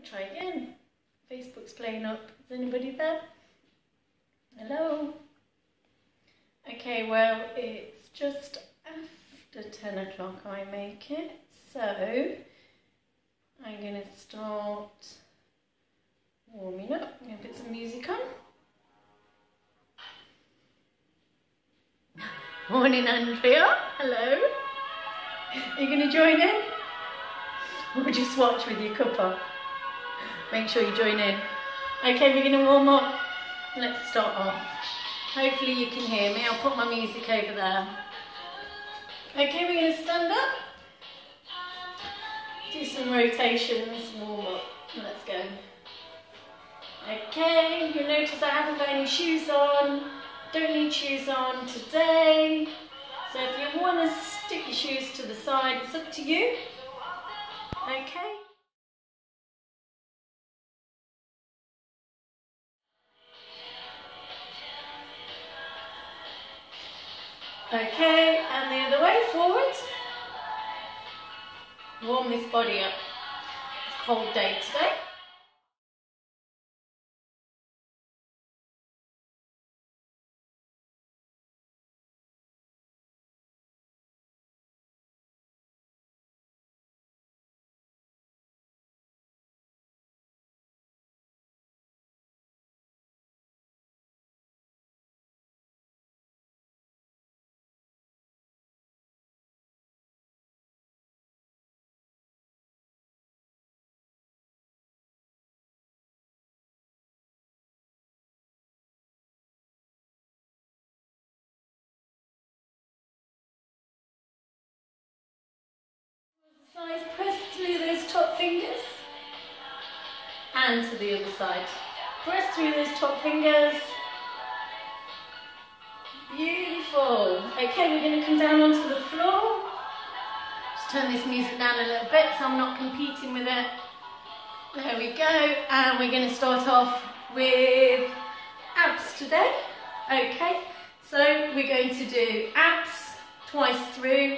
Try again. Facebook's playing up. Is anybody there? Hello? Okay, well, it's just after 10 o'clock I make it, so I'm going to start warming up. I'm going to put some music on. Morning, Andrea. Hello. Are you going to join in? Or just watch with your cuppa? Make sure you join in. Okay, we're going to warm up. Let's start off. Hopefully you can hear me. I'll put my music over there. Okay, we're going to stand up. Do some rotations, warm up. Let's go. Okay, you'll notice I haven't got any shoes on. Don't need shoes on today. So if you want to stick your shoes to the side, it's up to you. Okay. Okay, and the other way, forward. Warm this body up. It's a cold day today. Side, press through those top fingers and to the other side. Press through those top fingers. Beautiful. Okay, we're going to come down onto the floor. Just turn this music down a little bit so I'm not competing with it. There we go. And we're going to start off with abs today. Okay, so we're going to do abs twice through.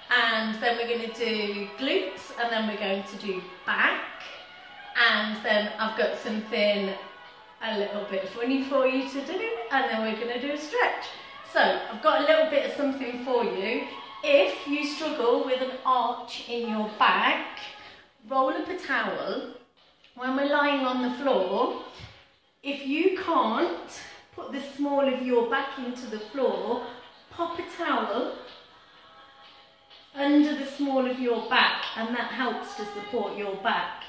And then we're going to do glutes, and then we're going to do back, and then I've got something a little bit funny for you to do, and then we're going to do a stretch. So I've got a little bit of something for you. If you struggle with an arch in your back, roll up a towel. When we're lying on the floor, if you can't put the small of your back into the floor, pop a towel under the small of your back, and that helps to support your back.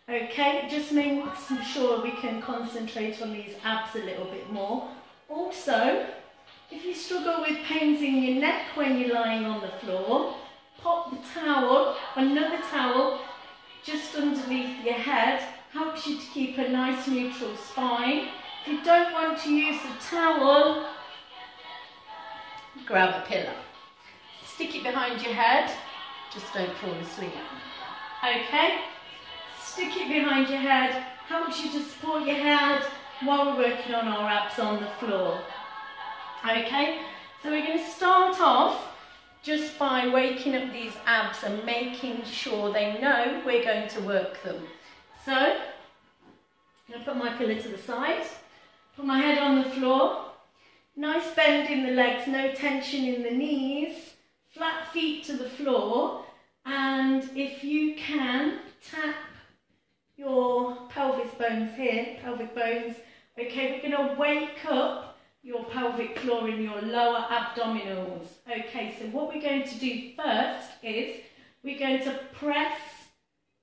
Okay, just making sure we can concentrate on these abs a little bit more. Also, if you struggle with pains in your neck when you're lying on the floor, pop the towel, another towel, just underneath your head, helps you to keep a nice neutral spine. If you don't want to use the towel, grab a pillow. Stick it behind your head, just don't fall asleep. Okay, stick it behind your head, helps you to support your head while we're working on our abs on the floor. Okay, so we're going to start off just by waking up these abs and making sure they know we're going to work them. So, I'm going to put my pillow to the side, put my head on the floor, nice bend in the legs, no tension in the knees. Flat feet to the floor, and if you can, tap your pelvis bones here, pelvic bones. Okay, we're going to wake up your pelvic floor in your lower abdominals. Okay, so what we're going to do first is we're going to press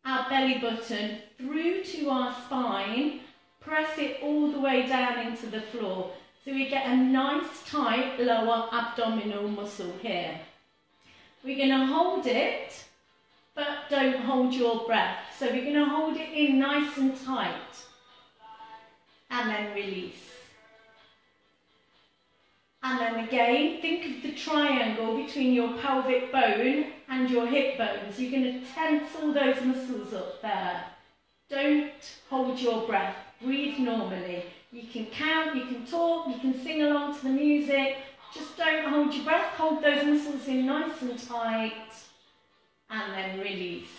our belly button through to our spine, press it all the way down into the floor. So we get a nice tight lower abdominal muscle here. We're going to hold it, but don't hold your breath. So we're going to hold it in nice and tight, and then release. And then again, think of the triangle between your pelvic bone and your hip bones. You're going to tense all those muscles up there. Don't hold your breath. Breathe normally. You can count, you can talk, you can sing along to the music. Just don't hold your breath, hold those muscles in nice and tight, and then release.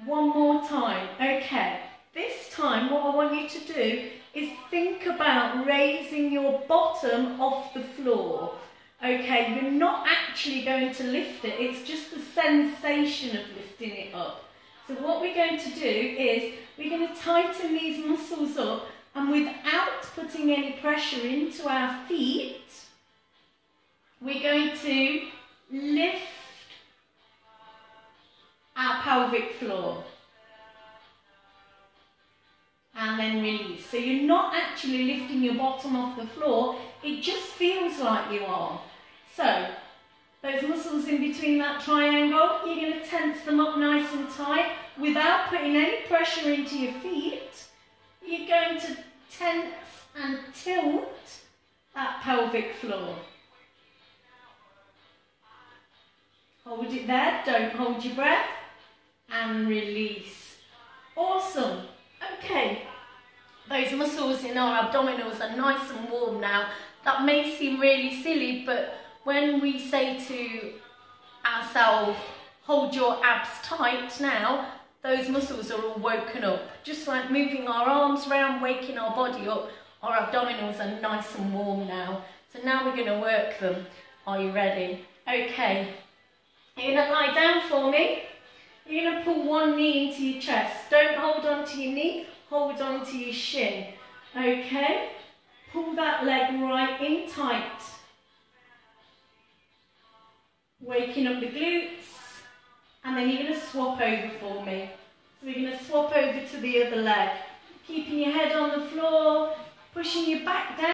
One more time. Okay, this time, what I want you to do is think about raising your bottom off the floor. Okay, you're not actually going to lift it, it's just the sensation of lifting it up. So what we're going to do is we're going to tighten these muscles up, and without putting any pressure into our feet, we're going to lift our pelvic floor. And then release. So you're not actually lifting your bottom off the floor, it just feels like you are. So, those muscles in between that triangle, you're going to tense them up nice and tight without putting any pressure into your feet. You're going to tense and tilt that pelvic floor. Hold it there, don't hold your breath, and release. Awesome. Okay, those muscles in our abdominals are nice and warm now. That may seem really silly, but when we say to ourselves, hold your abs tight now, those muscles are all woken up. Just like moving our arms around, waking our body up, our abdominals are nice and warm now. So now we're going to work them. Are you ready? Okay, you're going to lie down for me. You're going to pull one knee into your chest. Don't hold on to your knee, hold on to your shin. Okay, pull that leg right in tight. Waking up the glutes, and then you're going to swap over for me. So we're going to swap over to the other leg. Keeping your head on the floor, pushing your back down.